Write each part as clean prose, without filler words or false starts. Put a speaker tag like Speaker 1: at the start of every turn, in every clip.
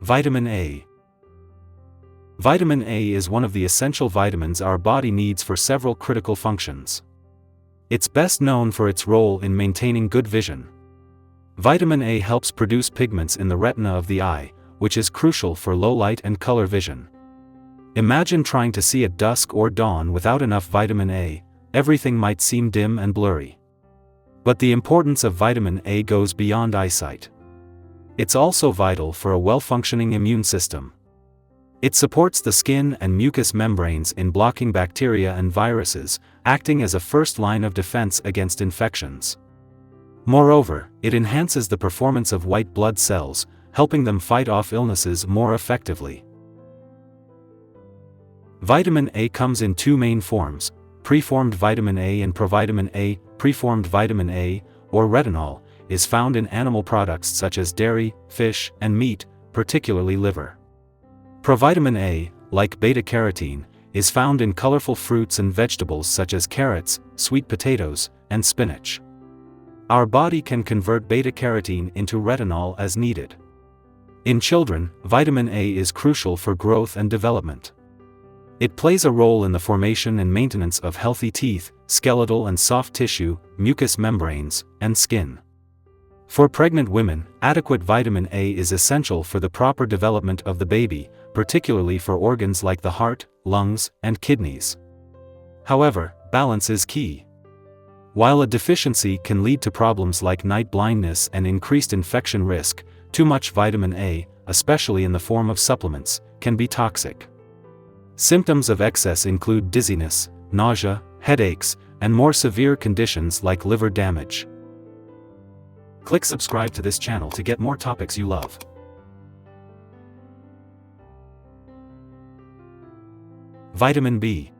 Speaker 1: Vitamin A. Vitamin A is one of the essential vitamins our body needs for several critical functions. It's best known for its role in maintaining good vision. Vitamin A helps produce pigments in the retina of the eye, which is crucial for low light and color vision. Imagine trying to see at dusk or dawn without enough vitamin A, everything might seem dim and blurry. But the importance of vitamin A goes beyond eyesight. It's also vital for a well-functioning immune system. It supports the skin and mucous membranes in blocking bacteria and viruses, acting as a first line of defense against infections. Moreover, it enhances the performance of white blood cells, helping them fight off illnesses more effectively. Vitamin A comes in two main forms: preformed vitamin A and provitamin A. Preformed vitamin A, or retinol, is found in animal products such as dairy, fish, and meat, particularly liver. Provitamin A, like beta-carotene, is found in colorful fruits and vegetables such as carrots, sweet potatoes, and spinach. Our body can convert beta-carotene into retinol as needed. In children, vitamin A is crucial for growth and development. It plays a role in the formation and maintenance of healthy teeth, skeletal and soft tissue, mucous membranes, and skin. For pregnant women, adequate vitamin A is essential for the proper development of the baby, particularly for organs like the heart, lungs, and kidneys. However, balance is key. While a deficiency can lead to problems like night blindness and increased infection risk, too much vitamin A, especially in the form of supplements, can be toxic. Symptoms of excess include dizziness, nausea, headaches, and more severe conditions like liver damage. Click subscribe to this channel to get more topics you love. Vitamin B.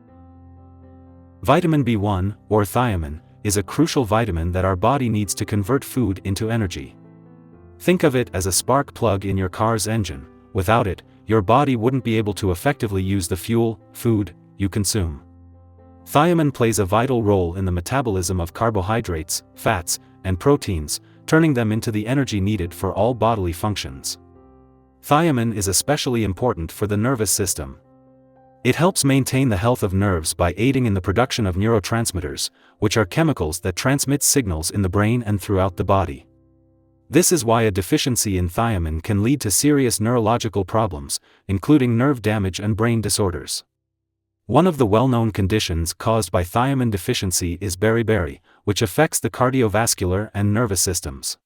Speaker 1: Vitamin B1, or thiamine, is a crucial vitamin that our body needs to convert food into energy. Think of it as a spark plug in your car's engine. Without it, your body wouldn't be able to effectively use the food you consume. Thiamine plays a vital role in the metabolism of carbohydrates, fats, and proteins, turning them into the energy needed for all bodily functions. Thiamine is especially important for the nervous system. It helps maintain the health of nerves by aiding in the production of neurotransmitters, which are chemicals that transmit signals in the brain and throughout the body. This is why a deficiency in thiamine can lead to serious neurological problems, including nerve damage and brain disorders. One of the well-known conditions caused by thiamine deficiency is beriberi, which affects the cardiovascular and nervous systems.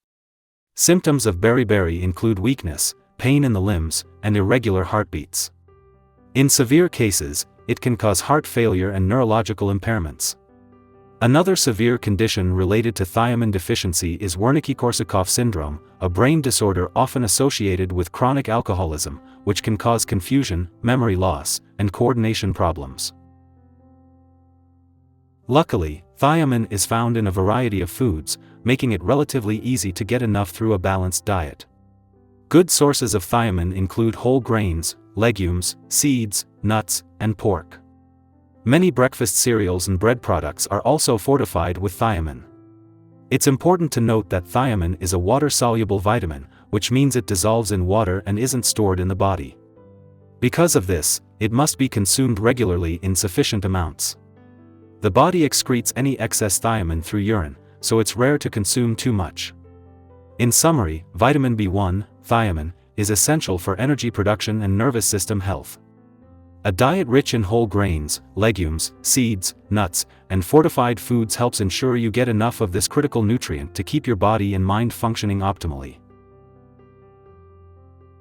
Speaker 1: Symptoms of beriberi include weakness, pain in the limbs, and irregular heartbeats. In severe cases, it can cause heart failure and neurological impairments. Another severe condition related to thiamine deficiency is Wernicke-Korsakoff syndrome, a brain disorder often associated with chronic alcoholism, which can cause confusion, memory loss, and coordination problems. Luckily, thiamine is found in a variety of foods, making it relatively easy to get enough through a balanced diet. Good sources of thiamine include whole grains, legumes, seeds, nuts, and pork. Many breakfast cereals and bread products are also fortified with thiamine. It's important to note that thiamine is a water-soluble vitamin, which means it dissolves in water and isn't stored in the body. Because of this, it must be consumed regularly in sufficient amounts. The body excretes any excess thiamine through urine, so it's rare to consume too much. In summary, vitamin B1, thiamine, is essential for energy production and nervous system health. A diet rich in whole grains, legumes, seeds, nuts, and fortified foods helps ensure you get enough of this critical nutrient to keep your body and mind functioning optimally.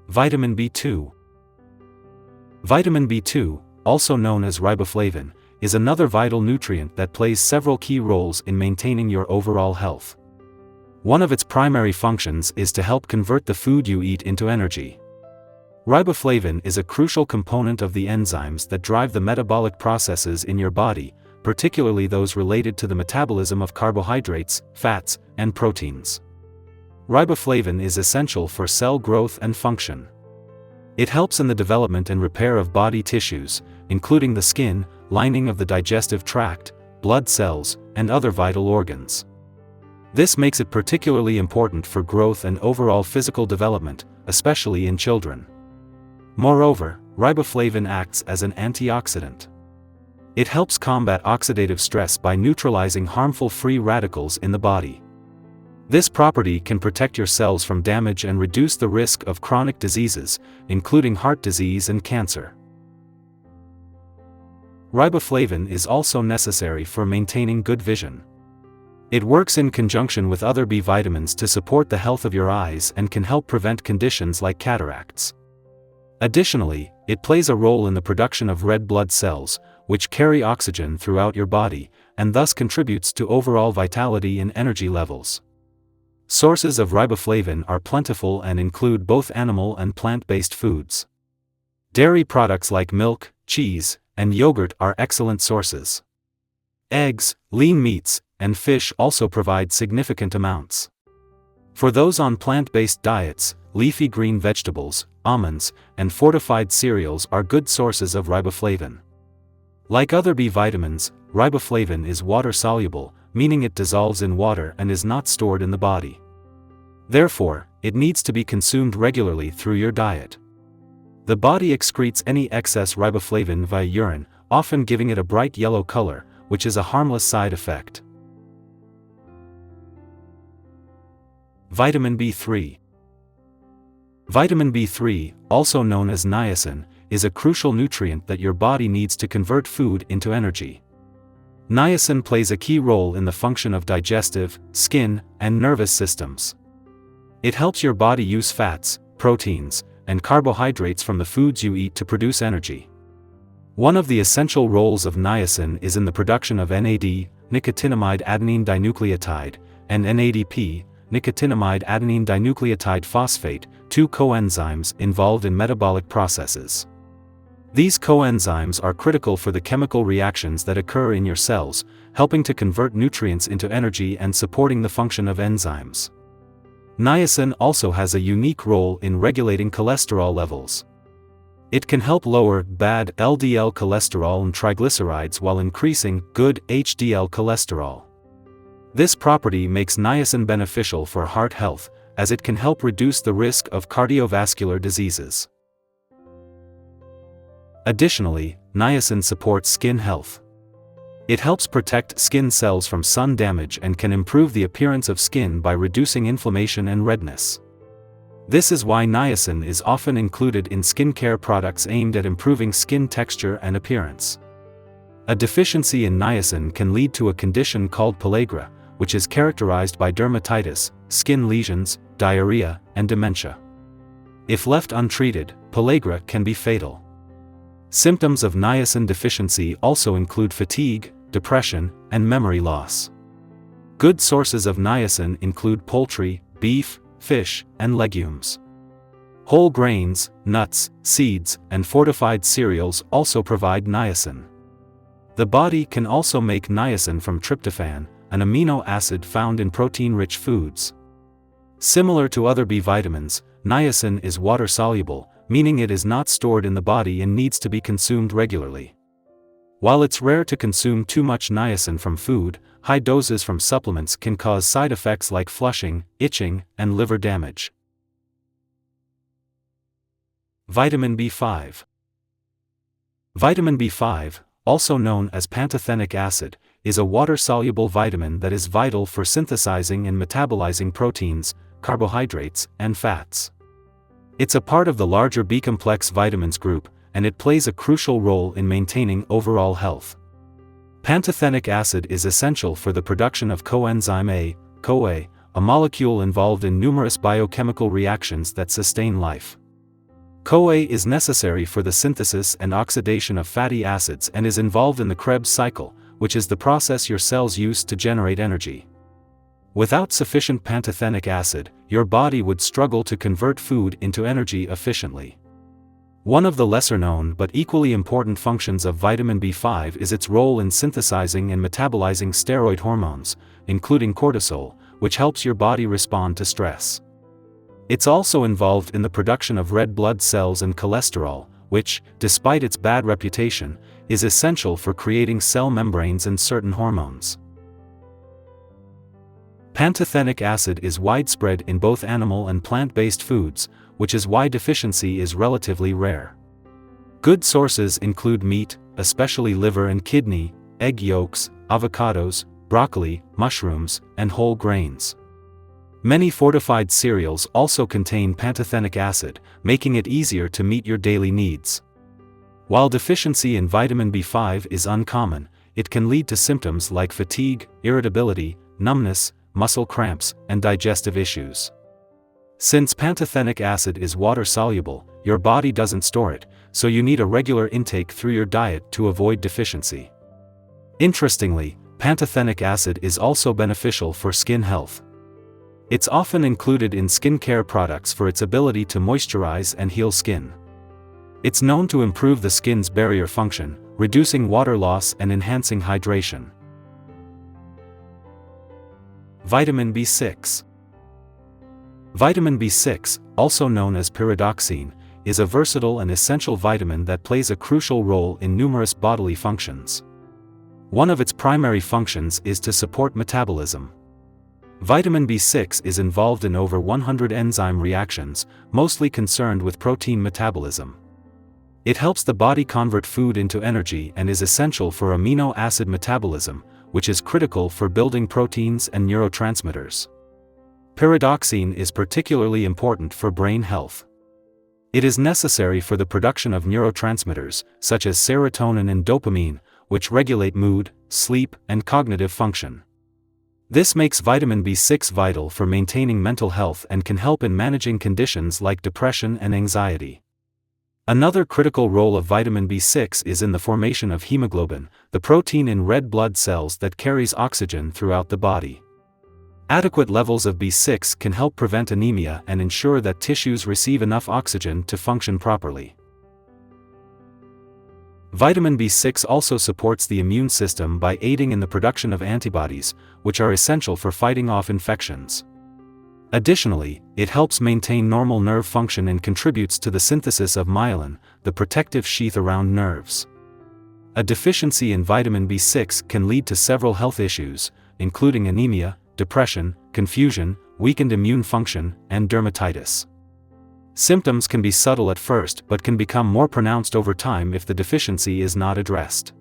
Speaker 1: Vitamin B2. Vitamin B2, also known as riboflavin, is another vital nutrient that plays several key roles in maintaining your overall health. One of its primary functions is to help convert the food you eat into energy. Riboflavin is a crucial component of the enzymes that drive the metabolic processes in your body, particularly those related to the metabolism of carbohydrates, fats, and proteins. Riboflavin is essential for cell growth and function. It helps in the development and repair of body tissues, including the skin, lining of the digestive tract, blood cells, and other vital organs. This makes it particularly important for growth and overall physical development, especially in children. Moreover, riboflavin acts as an antioxidant. It helps combat oxidative stress by neutralizing harmful free radicals in the body. This property can protect your cells from damage and reduce the risk of chronic diseases, including heart disease and cancer. Riboflavin is also necessary for maintaining good vision. It works in conjunction with other B vitamins to support the health of your eyes and can help prevent conditions like cataracts. Additionally, it plays a role in the production of red blood cells, which carry oxygen throughout your body, and thus contributes to overall vitality and energy levels. Sources of riboflavin are plentiful and include both animal and plant-based foods. Dairy products like milk, cheese, and yogurt are excellent sources. Eggs, lean meats, and fish also provide significant amounts. For those on plant-based diets, leafy green vegetables, almonds, and fortified cereals are good sources of riboflavin. Like other B vitamins, riboflavin is water-soluble, meaning it dissolves in water and is not stored in the body. Therefore, it needs to be consumed regularly through your diet. The body excretes any excess riboflavin via urine, often giving it a bright yellow color, which is a harmless side effect. Vitamin B3. Vitamin B3, also known as niacin, is a crucial nutrient that your body needs to convert food into energy. Niacin plays a key role in the function of digestive, skin, and nervous systems. It helps your body use fats, proteins, and carbohydrates from the foods you eat to produce energy. One of the essential roles of niacin is in the production of NAD, nicotinamide adenine dinucleotide, and NADP, nicotinamide adenine dinucleotide phosphate, two coenzymes involved in metabolic processes. These coenzymes are critical for the chemical reactions that occur in your cells, helping to convert nutrients into energy and supporting the function of enzymes. Niacin also has a unique role in regulating cholesterol levels. It can help lower bad LDL cholesterol and triglycerides while increasing good HDL cholesterol. This property makes niacin beneficial for heart health, as it can help reduce the risk of cardiovascular diseases. Additionally, niacin supports skin health. It helps protect skin cells from sun damage and can improve the appearance of skin by reducing inflammation and redness. This is why niacin is often included in skincare products aimed at improving skin texture and appearance. A deficiency in niacin can lead to a condition called pellagra, which is characterized by dermatitis, skin lesions, diarrhea, and dementia. If left untreated, pellagra can be fatal. Symptoms of niacin deficiency also include fatigue, depression, and memory loss. Good sources of niacin include poultry, beef, fish, and legumes. Whole grains, nuts, seeds, and fortified cereals also provide niacin. The body can also make niacin from tryptophan, an amino acid found in protein-rich foods. Similar to other B vitamins, niacin is water-soluble, meaning it is not stored in the body and needs to be consumed regularly. While it's rare to consume too much niacin from food, high doses from supplements can cause side effects like flushing, itching, and liver damage. Vitamin B5. Vitamin B5, also known as pantothenic acid, is a water-soluble vitamin that is vital for synthesizing and metabolizing proteins, carbohydrates, and fats. It's a part of the larger B-complex vitamins group, and it plays a crucial role in maintaining overall health. Pantothenic acid is essential for the production of coenzyme A, CoA, a molecule involved in numerous biochemical reactions that sustain life. CoA is necessary for the synthesis and oxidation of fatty acids and is involved in the Krebs cycle, which is the process your cells use to generate energy. Without sufficient pantothenic acid, your body would struggle to convert food into energy efficiently. One of the lesser-known but equally important functions of vitamin B5 is its role in synthesizing and metabolizing steroid hormones, including cortisol, which helps your body respond to stress. It's also involved in the production of red blood cells and cholesterol, which, despite its bad reputation, is essential for creating cell membranes and certain hormones. Pantothenic acid is widespread in both animal and plant-based foods, which is why deficiency is relatively rare. Good sources include meat, especially liver and kidney, egg yolks, avocados, broccoli, mushrooms, and whole grains. Many fortified cereals also contain pantothenic acid, making it easier to meet your daily needs. While deficiency in vitamin B5 is uncommon, it can lead to symptoms like fatigue, irritability, numbness, muscle cramps, and digestive issues. Since pantothenic acid is water-soluble, your body doesn't store it, so you need a regular intake through your diet to avoid deficiency. Interestingly, pantothenic acid is also beneficial for skin health. It's often included in skincare products for its ability to moisturize and heal skin. It's known to improve the skin's barrier function, reducing water loss and enhancing hydration. Vitamin B6. Vitamin B6, also known as pyridoxine, is a versatile and essential vitamin that plays a crucial role in numerous bodily functions. One of its primary functions is to support metabolism. Vitamin B6 is involved in over 100 enzyme reactions, mostly concerned with protein metabolism. It helps the body convert food into energy and is essential for amino acid metabolism, which is critical for building proteins and neurotransmitters. Pyridoxine is particularly important for brain health. It is necessary for the production of neurotransmitters, such as serotonin and dopamine, which regulate mood, sleep, and cognitive function. This makes vitamin B6 vital for maintaining mental health and can help in managing conditions like depression and anxiety. Another critical role of vitamin B6 is in the formation of hemoglobin, the protein in red blood cells that carries oxygen throughout the body. Adequate levels of B6 can help prevent anemia and ensure that tissues receive enough oxygen to function properly. Vitamin B6 also supports the immune system by aiding in the production of antibodies, which are essential for fighting off infections. Additionally, it helps maintain normal nerve function and contributes to the synthesis of myelin, the protective sheath around nerves. A deficiency in vitamin B6 can lead to several health issues, including anemia, depression, confusion, weakened immune function, and dermatitis. Symptoms can be subtle at first but can become more pronounced over time if the deficiency is not addressed.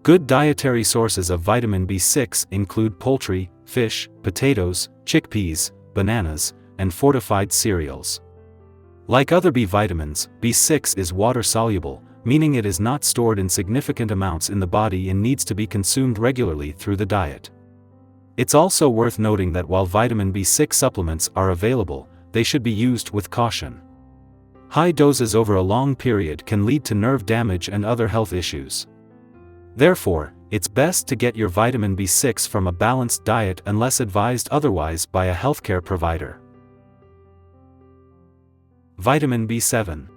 Speaker 1: Good dietary sources of vitamin B6 include poultry, fish, potatoes, chickpeas, bananas, and fortified cereals. Like other B vitamins, B6 is water-soluble, meaning it is not stored in significant amounts in the body and needs to be consumed regularly through the diet. It's also worth noting that while vitamin B6 supplements are available, they should be used with caution. High doses over a long period can lead to nerve damage and other health issues. Therefore, it's best to get your vitamin B6 from a balanced diet unless advised otherwise by a healthcare provider. Vitamin B7.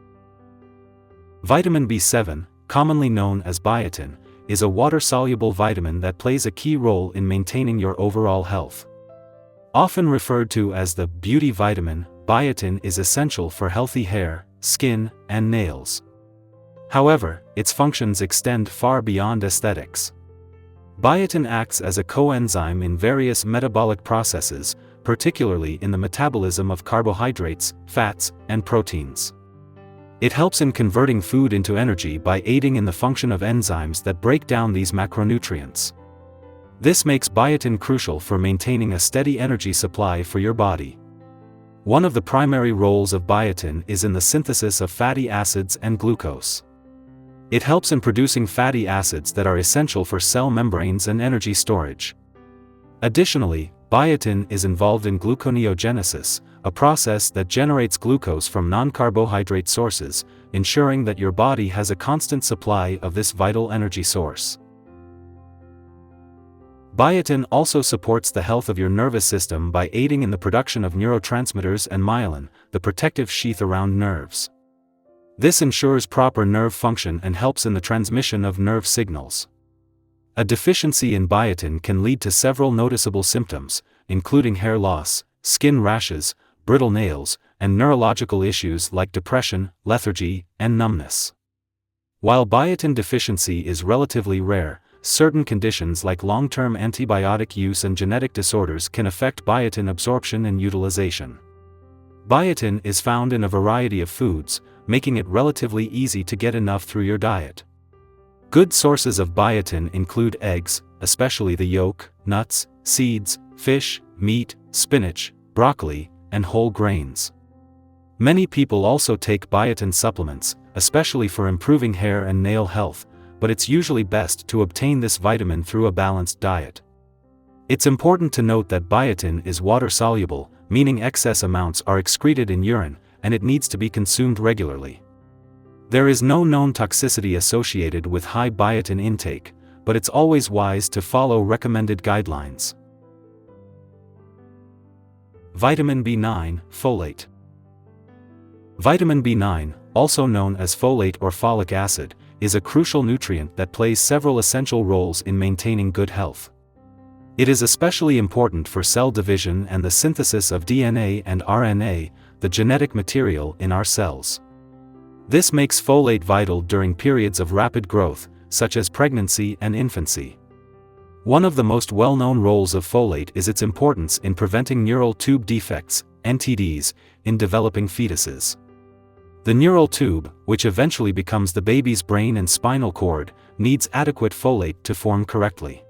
Speaker 1: Vitamin B7, commonly known as biotin, is a water-soluble vitamin that plays a key role in maintaining your overall health. Often referred to as the beauty vitamin, biotin is essential for healthy hair, skin, and nails. However, its functions extend far beyond aesthetics. Biotin acts as a coenzyme in various metabolic processes, particularly in the metabolism of carbohydrates, fats, and proteins. It helps in converting food into energy by aiding in the function of enzymes that break down these macronutrients. This makes biotin crucial for maintaining a steady energy supply for your body. One of the primary roles of biotin is in the synthesis of fatty acids and glucose. It helps in producing fatty acids that are essential for cell membranes and energy storage. Additionally, biotin is involved in gluconeogenesis, a process that generates glucose from non-carbohydrate sources, ensuring that your body has a constant supply of this vital energy source. Biotin also supports the health of your nervous system by aiding in the production of neurotransmitters and myelin, the protective sheath around nerves. This ensures proper nerve function and helps in the transmission of nerve signals. A deficiency in biotin can lead to several noticeable symptoms, including hair loss, skin rashes, brittle nails, and neurological issues like depression, lethargy, and numbness. While biotin deficiency is relatively rare, certain conditions like long-term antibiotic use and genetic disorders can affect biotin absorption and utilization. Biotin is found in a variety of foods, making it relatively easy to get enough through your diet. Good sources of biotin include eggs, especially the yolk, nuts, seeds, fish, meat, spinach, broccoli, and whole grains. Many people also take biotin supplements, especially for improving hair and nail health, but it's usually best to obtain this vitamin through a balanced diet. It's important to note that biotin is water-soluble, meaning excess amounts are excreted in urine, and it needs to be consumed regularly. There is no known toxicity associated with high biotin intake, but it's always wise to follow recommended guidelines. Vitamin B9, folate. Vitamin B9, also known as folate or folic acid, is a crucial nutrient that plays several essential roles in maintaining good health. It is especially important for cell division and the synthesis of DNA and RNA, the genetic material in our cells. This makes folate vital during periods of rapid growth, such as pregnancy and infancy. One of the most well-known roles of folate is its importance in preventing neural tube defects, NTDs, in developing fetuses. The neural tube, which eventually becomes the baby's brain and spinal cord, needs adequate folate to form correctly.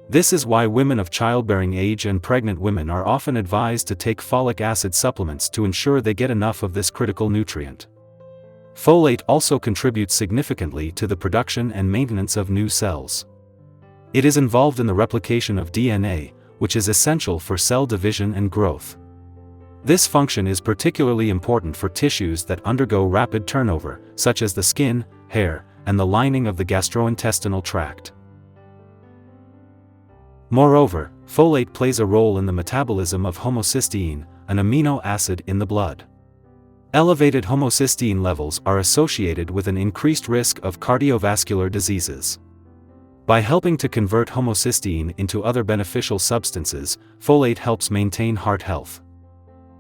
Speaker 1: This is why women of childbearing age and pregnant women are often advised to take folic acid supplements to ensure they get enough of this critical nutrient. Folate also contributes significantly to the production and maintenance of new cells. It is involved in the replication of DNA, which is essential for cell division and growth. This function is particularly important for tissues that undergo rapid turnover, such as the skin, hair, and the lining of the gastrointestinal tract. Moreover, folate plays a role in the metabolism of homocysteine, an amino acid in the blood. Elevated homocysteine levels are associated with an increased risk of cardiovascular diseases. By helping to convert homocysteine into other beneficial substances, folate helps maintain heart health.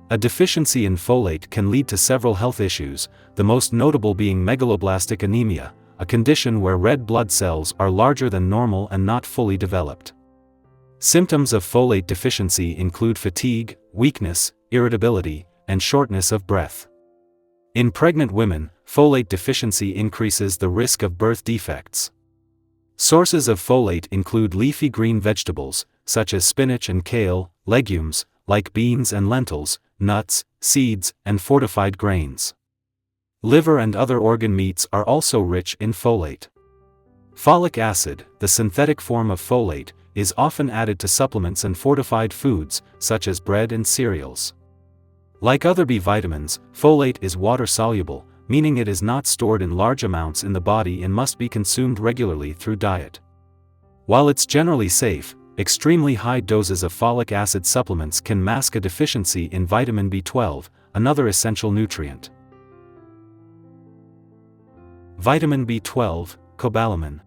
Speaker 1: A deficiency in folate can lead to several health issues, the most notable being megaloblastic anemia, a condition where red blood cells are larger than normal and not fully developed. Symptoms of folate deficiency include fatigue, weakness, irritability, and shortness of breath. In pregnant women, folate deficiency increases the risk of birth defects. Sources of folate include leafy green vegetables, such as spinach and kale, legumes, like beans and lentils, nuts, seeds, and fortified grains. Liver and other organ meats are also rich in folate. Folic acid, the synthetic form of folate, is often added to supplements and fortified foods, such as bread and cereals. Like other B vitamins, folate is water-soluble, meaning it is not stored in large amounts in the body and must be consumed regularly through diet. While it's generally safe, extremely high doses of folic acid supplements can mask a deficiency in vitamin B12, another essential nutrient. Vitamin B12, cobalamin.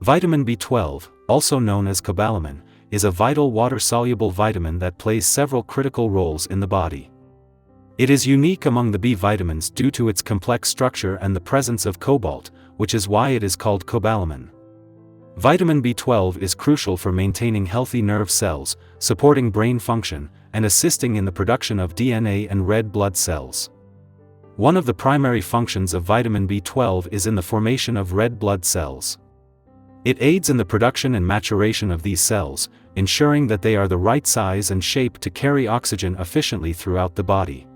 Speaker 1: Vitamin B12, also known as cobalamin, is a vital water-soluble vitamin that plays several critical roles in the body. It is unique among the B vitamins due to its complex structure and the presence of cobalt, which is why it is called cobalamin. Vitamin B12 is crucial for maintaining healthy nerve cells, supporting brain function, and assisting in the production of DNA and red blood cells. One of the primary functions of vitamin B12 is in the formation of red blood cells. It aids in the production and maturation of these cells, ensuring that they are the right size and shape to carry oxygen efficiently throughout the body.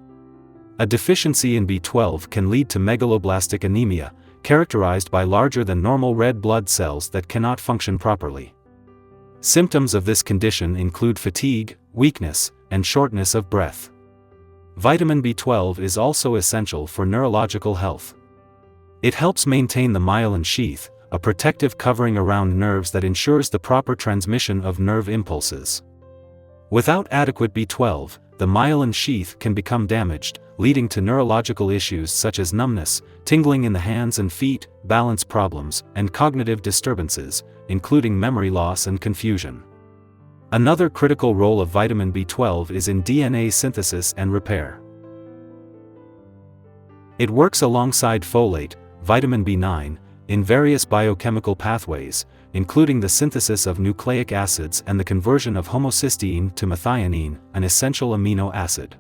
Speaker 1: A deficiency in B12 can lead to megaloblastic anemia, characterized by larger than normal red blood cells that cannot function properly. Symptoms of this condition include fatigue, weakness, and shortness of breath. Vitamin B12 is also essential for neurological health. It helps maintain the myelin sheath, a protective covering around nerves that ensures the proper transmission of nerve impulses. Without adequate B12, the myelin sheath can become damaged, leading to neurological issues such as numbness, tingling in the hands and feet, balance problems, and cognitive disturbances, including memory loss and confusion. Another critical role of vitamin B12 is in DNA synthesis and repair. It works alongside folate, vitamin B9, in various biochemical pathways, including the synthesis of nucleic acids and the conversion of homocysteine to methionine, an essential amino acid.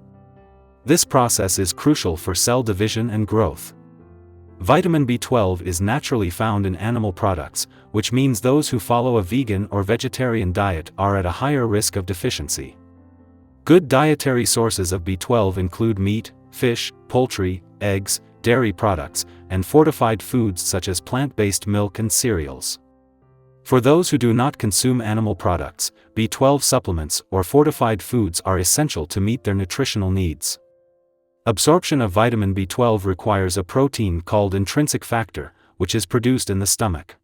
Speaker 1: This process is crucial for cell division and growth. Vitamin B12 is naturally found in animal products, which means those who follow a vegan or vegetarian diet are at a higher risk of deficiency. Good dietary sources of B12 include meat, fish, poultry, eggs, dairy products, and fortified foods such as plant-based milk and cereals. For those who do not consume animal products, B12 supplements or fortified foods are essential to meet their nutritional needs. Absorption of vitamin B12 requires a protein called intrinsic factor, which is produced in the stomach.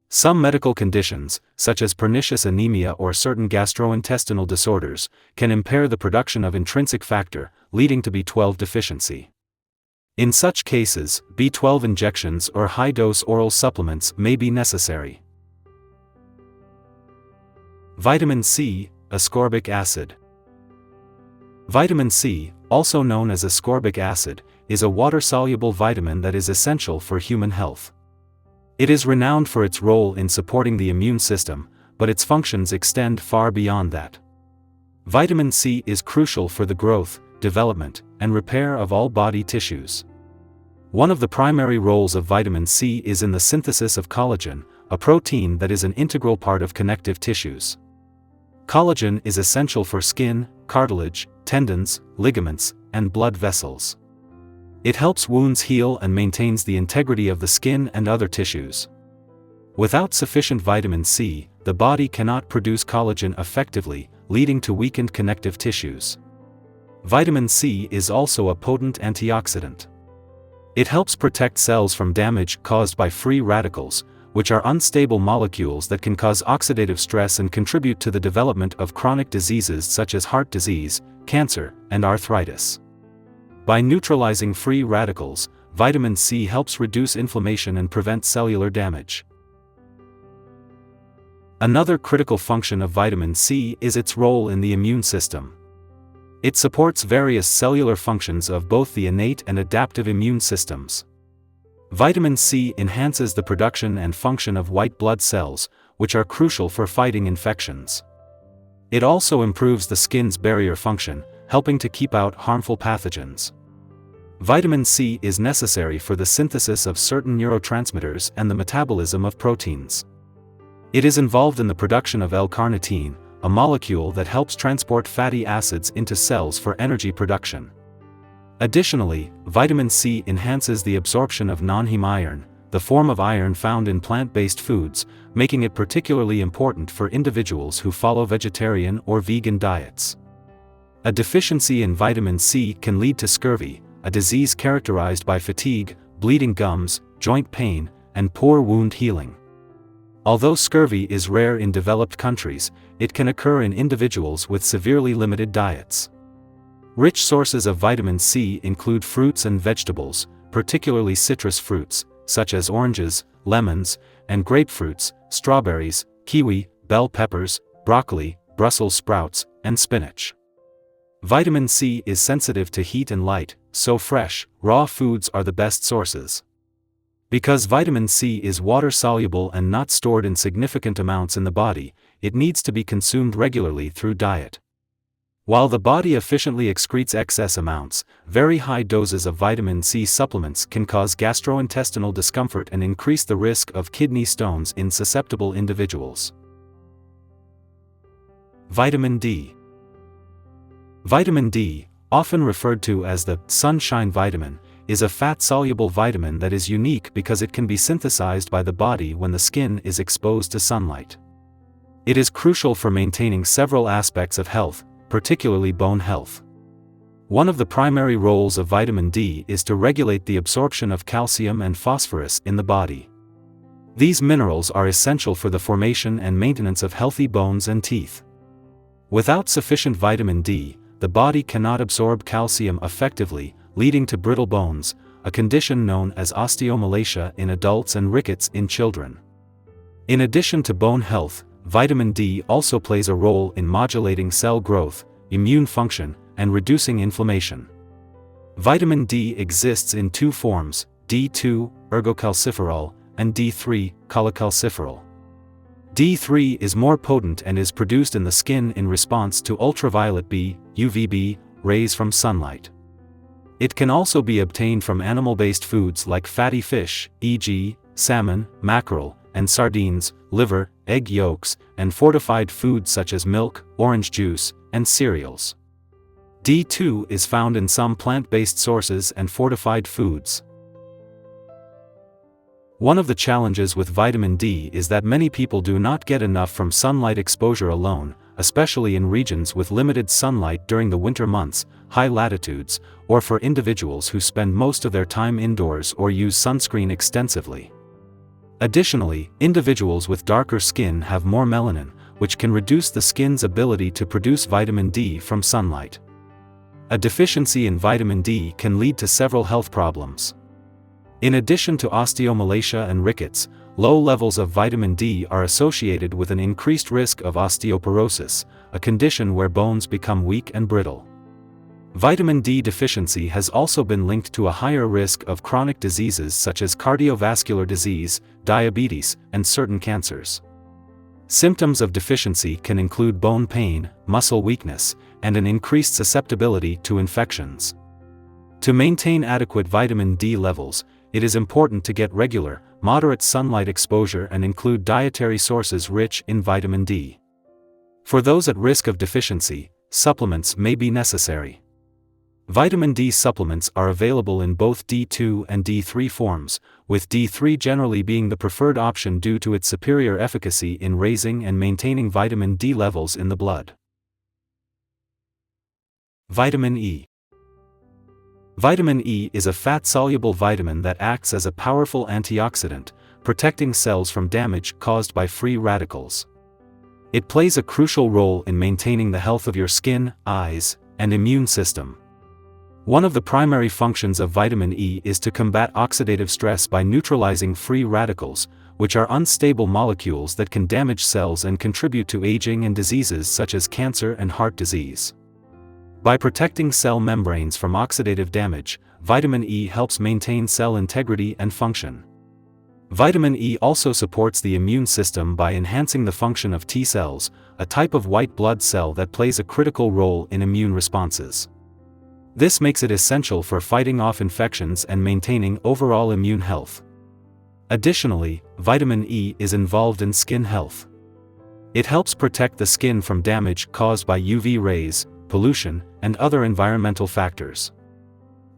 Speaker 1: Some medical conditions, such as pernicious anemia or certain gastrointestinal disorders, can impair the production of intrinsic factor, leading to B12 deficiency. In such cases, B12 injections or high-dose oral supplements may be necessary. Vitamin C, ascorbic acid. Vitamin C, also known as ascorbic acid, is a water-soluble vitamin that is essential for human health. It is renowned for its role in supporting the immune system, but its functions extend far beyond that. Vitamin C is crucial for the growth, development, and repair of all body tissues. One of the primary roles of vitamin C is in the synthesis of collagen, a protein that is an integral part of connective tissues. Collagen is essential for skin, cartilage, tendons, ligaments, and blood vessels. It helps wounds heal and maintains the integrity of the skin and other tissues. Without sufficient vitamin C, the body cannot produce collagen effectively, leading to weakened connective tissues. Vitamin C is also a potent antioxidant. It helps protect cells from damage caused by free radicals, which are unstable molecules that can cause oxidative stress and contribute to the development of chronic diseases such as heart disease, cancer, and arthritis. By neutralizing free radicals, vitamin C helps reduce inflammation and prevent cellular damage. Another critical function of vitamin C is its role in the immune system. It supports various cellular functions of both the innate and adaptive immune systems. Vitamin C enhances the production and function of white blood cells, which are crucial for fighting infections. It also improves the skin's barrier function, helping to keep out harmful pathogens. Vitamin C is necessary for the synthesis of certain neurotransmitters and the metabolism of proteins. It is involved in the production of L-carnitine, a molecule that helps transport fatty acids into cells for energy production. Additionally, vitamin C enhances the absorption of non-heme iron, the form of iron found in plant-based foods, making it particularly important for individuals who follow vegetarian or vegan diets. A deficiency in vitamin C can lead to scurvy, a disease characterized by fatigue, bleeding gums, joint pain, and poor wound healing. Although scurvy is rare in developed countries, it can occur in individuals with severely limited diets. Rich sources of vitamin C include fruits and vegetables, particularly citrus fruits, such as oranges, lemons, and grapefruits, strawberries, kiwi, bell peppers, broccoli, Brussels sprouts, and spinach. Vitamin C is sensitive to heat and light, so fresh, raw foods are the best sources. Because vitamin C is water-soluble and not stored in significant amounts in the body, it needs to be consumed regularly through diet. While the body efficiently excretes excess amounts, very high doses of vitamin C supplements can cause gastrointestinal discomfort and increase the risk of kidney stones in susceptible individuals. Vitamin D. Vitamin D, often referred to as the sunshine vitamin, is a fat-soluble vitamin that is unique because it can be synthesized by the body when the skin is exposed to sunlight. It is crucial for maintaining several aspects of health, particularly bone health. One of the primary roles of vitamin D is to regulate the absorption of calcium and phosphorus in the body. These minerals are essential for the formation and maintenance of healthy bones and teeth. Without sufficient vitamin D, the body cannot absorb calcium effectively, leading to brittle bones, a condition known as osteomalacia in adults and rickets in children. In addition to bone health, vitamin D also plays a role in modulating cell growth, immune function, and reducing inflammation. Vitamin D exists in two forms, D2, ergocalciferol, and D3, cholecalciferol. D3 is more potent and is produced in the skin in response to ultraviolet B, UVB, rays from sunlight. It can also be obtained from animal-based foods like fatty fish, e.g., salmon, mackerel, and sardines, liver, egg yolks, and fortified foods such as milk, orange juice, and cereals. D2 is found in some plant-based sources and fortified foods. One of the challenges with vitamin D is that many people do not get enough from sunlight exposure alone, especially in regions with limited sunlight during the winter months, high latitudes, or for individuals who spend most of their time indoors or use sunscreen extensively. Additionally, individuals with darker skin have more melanin, which can reduce the skin's ability to produce vitamin D from sunlight. A deficiency in vitamin D can lead to several health problems. In addition to osteomalacia and rickets, low levels of vitamin D are associated with an increased risk of osteoporosis, a condition where bones become weak and brittle. Vitamin D deficiency has also been linked to a higher risk of chronic diseases such as cardiovascular disease, diabetes, and certain cancers. Symptoms of deficiency can include bone pain, muscle weakness, and an increased susceptibility to infections. To maintain adequate vitamin D levels, it is important to get regular, moderate sunlight exposure and include dietary sources rich in vitamin D. For those at risk of deficiency, supplements may be necessary. Vitamin D supplements are available in both D2 and D3 forms, with D3 generally being the preferred option due to its superior efficacy in raising and maintaining vitamin D levels in the blood. Vitamin E. Vitamin E is a fat-soluble vitamin that acts as a powerful antioxidant, protecting cells from damage caused by free radicals. It plays a crucial role in maintaining the health of your skin, eyes, and immune system. One of the primary functions of vitamin E is to combat oxidative stress by neutralizing free radicals, which are unstable molecules that can damage cells and contribute to aging and diseases such as cancer and heart disease. By protecting cell membranes from oxidative damage, vitamin E helps maintain cell integrity and function. Vitamin E also supports the immune system by enhancing the function of T cells, a type of white blood cell that plays a critical role in immune responses. This makes it essential for fighting off infections and maintaining overall immune health. Additionally, vitamin E is involved in skin health. It helps protect the skin from damage caused by UV rays, pollution, and other environmental factors.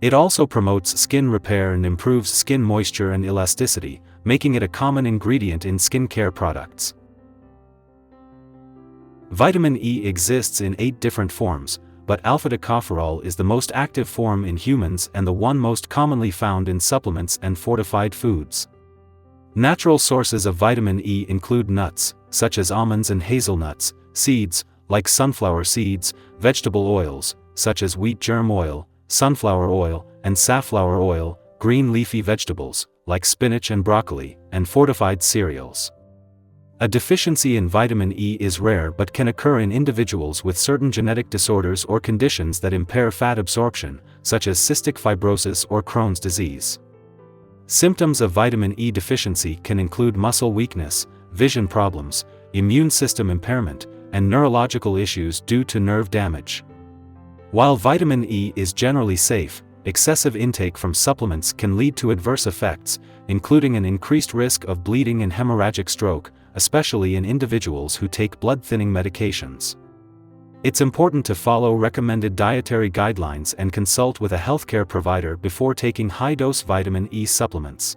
Speaker 1: It also promotes skin repair and improves skin moisture and elasticity, making it a common ingredient in skincare products. Vitamin E exists in 8 different forms, but alpha-tocopherol is the most active form in humans and the one most commonly found in supplements and fortified foods. Natural sources of vitamin E include nuts, such as almonds and hazelnuts, seeds, like sunflower seeds, vegetable oils, such as wheat germ oil, sunflower oil, and safflower oil, green leafy vegetables, like spinach and broccoli, and fortified cereals. A deficiency in vitamin E is rare but can occur in individuals with certain genetic disorders or conditions that impair fat absorption, such as cystic fibrosis or Crohn's disease. Symptoms of vitamin E deficiency can include muscle weakness, vision problems, immune system impairment, and neurological issues due to nerve damage. While vitamin E is generally safe, excessive intake from supplements can lead to adverse effects, including an increased risk of bleeding and hemorrhagic stroke, especially in individuals who take blood-thinning medications. It's important to follow recommended dietary guidelines and consult with a healthcare provider before taking high-dose vitamin E supplements.